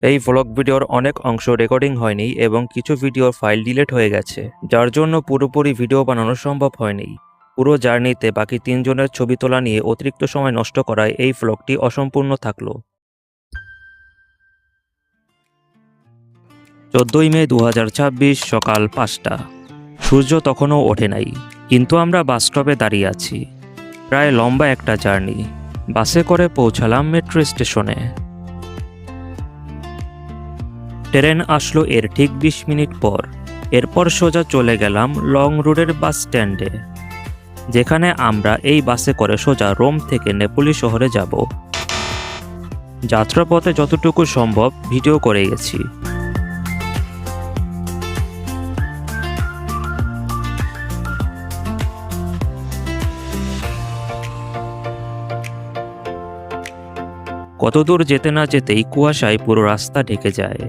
এই ভ্লগ ভিডিওর অনেক অংশ রেকর্ডিং হয়নি এবং কিছু ভিডিওর ফাইল ডিলিট হয়ে গেছে, যার জন্য পুরোপুরি ভিডিও বানানো সম্ভব হয়নি। পুরো জার্নিতে বাকি 3 জনের ছবি তোলা নিয়ে অতিরিক্ত সময় নষ্ট করায় এই ভ্লগটি অসম্পূর্ণ থাকলো। 14ই মে 2026 সকাল 5টা। সূর্য তখনও ওঠে নাই, কিন্তু আমরা বাস স্টপে দাঁড়িয়ে আছি। প্রায় লম্বা একটা জার্নি। বাসে করে পৌঁছালাম মেট্রো স্টেশনে। ট্রেন আসলো এর ঠিক 20 মিনিট পর। এরপর সোজা চলে গেলাম লং রোডের বাস স্ট্যান্ডে, যেখানে আমরা এই বাসে করে সোজা রোম থেকে নেপোলি শহরে যাব। যাত্রাপথে যতটুকু সম্ভব ভিডিও করে গেছি। কতদূর যেতে না যেতেই কুয়াশায় পুরো রাস্তা ঢেকে যায়।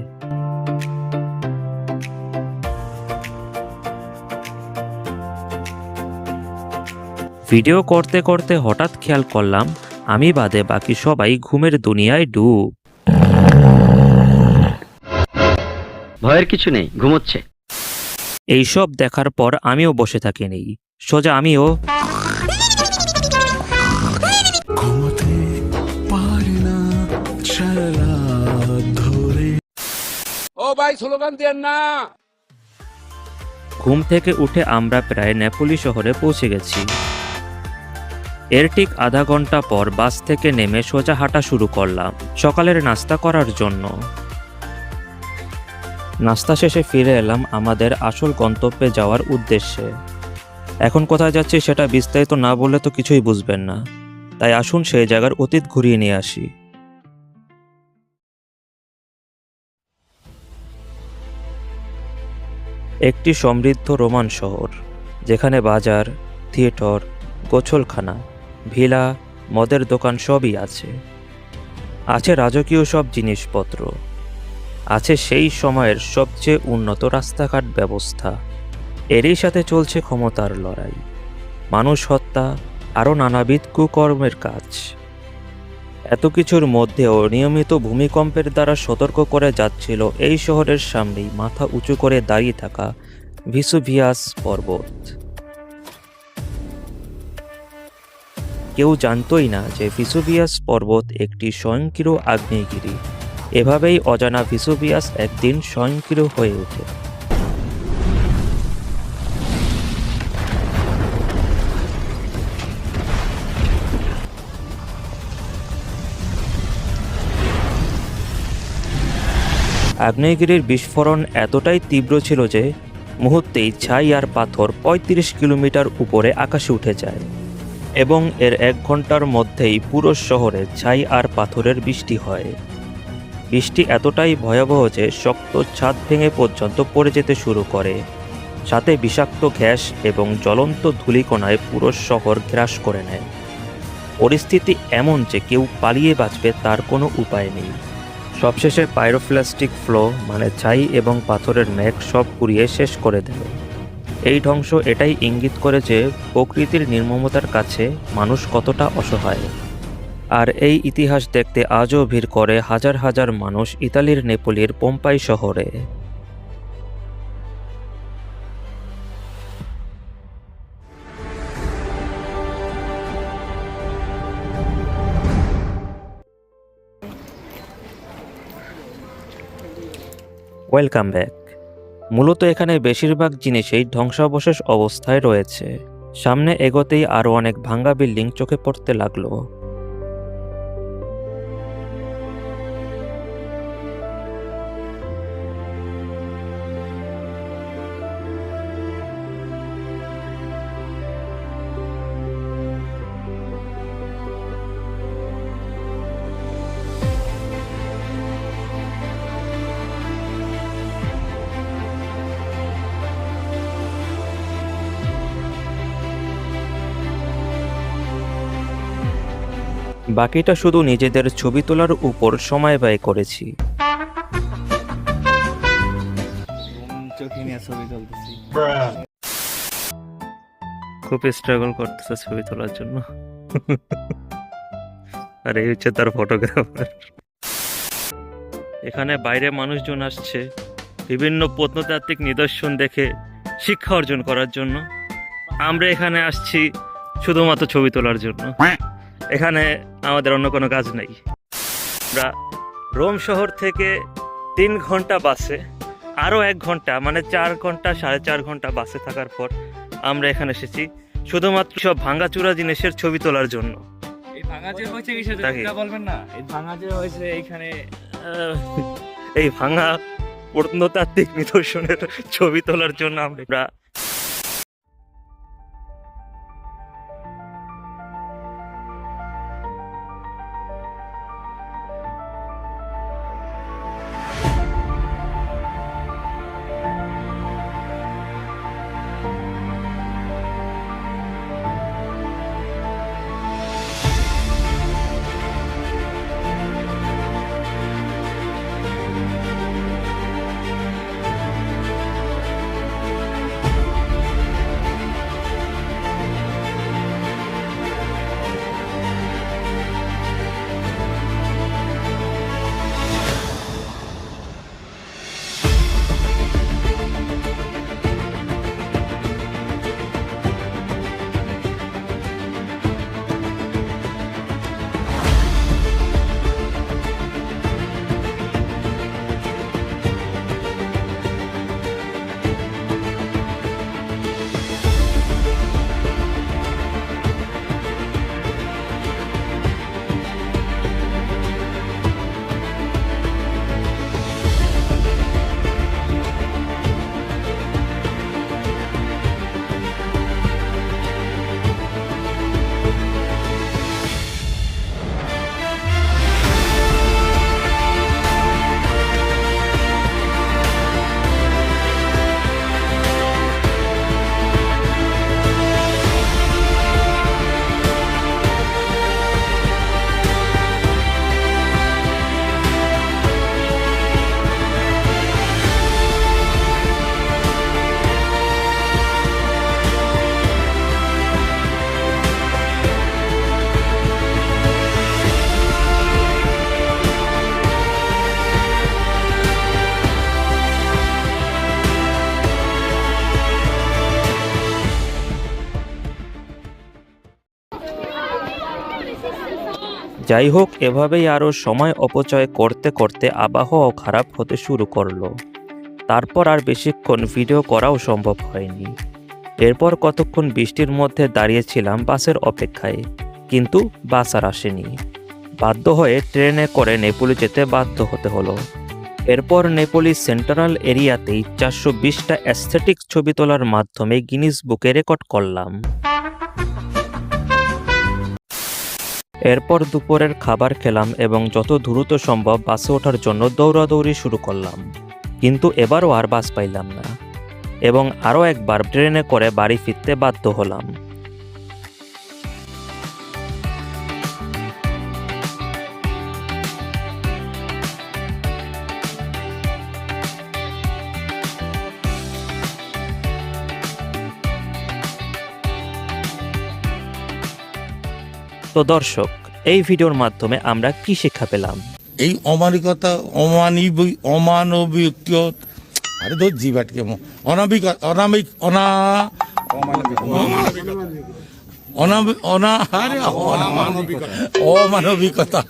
ভিডিও করতে করতে হঠাৎ খেয়াল করলাম আমি বাদে বাকি সবাই ঘুমের দুনিয়ায় ডুব। ভয়ের কিছু নেই, ঘুমোচ্ছে। এইসব দেখার পর আমিও বসে থাকিনি, সোজা আমিও ঘুমোতে পারি না সারা ধরে। ও ভাই স্লোগান দেন না। ঘুম থেকে উঠে আমরা প্রায় নেপোলি শহরে পৌঁছে গেছি। এর ঠিক আধা ঘন্টা পর বাস থেকে নেমে সোজা হাঁটা শুরু করলাম সকালের নাস্তা করার জন্য। নাস্তা শেষে ফিরে এলাম আমাদের আসল গন্তব্যে যাওয়ার উদ্দেশ্যে। এখন কোথায় যাচ্ছি সেটা বিস্তারিত না বললে তো কিছুই বুঝবেন না, তাই আসুন সেই জায়গার অতীত ঘুরিয়ে নিয়ে আসি। একটি সমৃদ্ধ রোমান শহর, যেখানে বাজার, থিয়েটার, গোছলখানা, ভিলা, মদের দোকান সবই আছে। আছে রাজকীয় সব জিনিসপত্র, আছে সেই সময়ের সবচেয়ে উন্নত রাস্তাঘাট ব্যবস্থা। এরই সাথে চলছে ক্ষমতার লড়াই, মানুষ হত্যা, আরও নানাবিধ কুকর্মের কাজ। এত কিছুর মধ্যেও নিয়মিত ভূমিকম্পের দ্বারা সতর্ক করে যাচ্ছিল এই শহরের সামনেই মাথা উঁচু করে দাঁড়িয়ে থাকা ভিসুভিয়াস পর্বত। কেউ জানতই না যে ভিসুভিয়াস পর্বত একটি স্বয়ংক্রিয় আগ্নেয়গিরি। এভাবেই অজানা ভিসুভিয়াস একদিন স্বয়ংক্রিয় হয়ে ওঠে। আগ্নেয়গিরির বিস্ফোরণ এতটাই তীব্র ছিল যে মুহূর্তেই ছাই আর পাথর ৩৫ কিলোমিটার উপরে আকাশে উঠে যায়, এবং এর 1 ঘন্টার মধ্যেই পুরো শহরে ছাই আর পাথরের বৃষ্টি হয়। বৃষ্টি এতটাই ভয়াবহ যে শক্ত ছাদ ভেঙে পর্যন্ত পড়ে যেতে শুরু করে, সাথে বিষাক্ত গ্যাস এবং জ্বলন্ত ধূলিকণায় পুরো শহর গ্রাস করে নেয়। পরিস্থিতি এমন যে কেউ পালিয়ে বাঁচবে তার কোনো উপায় নেই। সবশেষে পাইরোপ্লাস্টিক ফ্লো মানে ছাই এবং পাথরের মেঘ সব পুড়িয়ে শেষ করে দিল। এই ধ্বংস এটাই ইঙ্গিত করে যে প্রকৃতির নির্মমতার কাছে মানুষ কতটা অসহায়। আর এই ইতিহাস দেখতে আজও ভিড় করে হাজার হাজার মানুষ ইতালির নেপোলির পোম্পাই শহরে। Welcome back. মূলত এখানে বেশিরভাগ জিনিসই ধ্বংসাবশেষ অবস্থায় রয়েছে। সামনে এগোতেই আরও অনেক ভাঙা বিল্ডিং চোখে পড়তে লাগলো। বাকিটা শুধু নিজেদের ছবি তোলার উপর সময় ব্যয় করেছি। খুব স্ট্রাগল করতেছে ছবি তোলার জন্য। আর এই হচ্ছে তার ফটোগ্রাফার। এখানে বাইরে মানুষজন আসছে বিভিন্ন প্রত্নতাত্ত্বিক নিদর্শন দেখে শিক্ষা অর্জন করার জন্য। আমরা এখানে আসছি শুধুমাত্র ছবি তোলার জন্য। এখানে আমাদের অন্য কোনো কাজ নেই। আমরা রোম শহর থেকে 3 ঘন্টা বাসে, আরও 1 ঘন্টা মানে 4 ঘন্টা 4.5 ঘন্টা বাসে থাকার পর আমরা এখানে এসেছি শুধুমাত্র সব ভাঙাচুরা জিনিসের ছবি তোলার জন্য। এই ভাঙা যে হয়েছে কিসের জন্য তাকে- এটা বলবেন না? এই ভাঙা যে হয়েছে এইখানে এই ভাঙা প্রত্নতাত্ত্বিক নিদর্শনের ছবি তোলার জন্য আমরা যাই হোক, এভাবেই আরও সময় অপচয় করতে করতে আবহাওয়াও খারাপ হতে শুরু করলো। তারপর আর বেশিক্ষণ ভিডিও করাও সম্ভব হয়নি। এরপর কতক্ষণ বৃষ্টির মধ্যে দাঁড়িয়েছিলাম বাসের অপেক্ষায়, কিন্তু বাস আর আসেনি। বাধ্য হয়ে ট্রেনে করে নেপোলি যেতে বাধ্য হতে হলো। এরপর নেপোলি সেন্ট্রাল এরিয়াতেই 420টা অ্যাস্থেটিক ছবি তোলার মাধ্যমে গিনিস বুকে রেকর্ড করলাম। এরপর দুপুরের খাবার খেলাম এবং যত দ্রুত সম্ভব বাসে ওঠার জন্য দৌড়াদৌড়ি শুরু করলাম, কিন্তু এবারও আর বাস পাইলাম না এবং আরও একবার ট্রেনে করে বাড়ি ফিরতে বাধ্য হলাম। তো দর্শক, এই ভিডিওর মাধ্যমে আমরা কি শিক্ষা পেলাম? এই অমানবিকতা অমানবিক আরে ধর জিবাটকে অনাবিক অনামিক অনা অনাবি- অনা আরে অমানবিকতা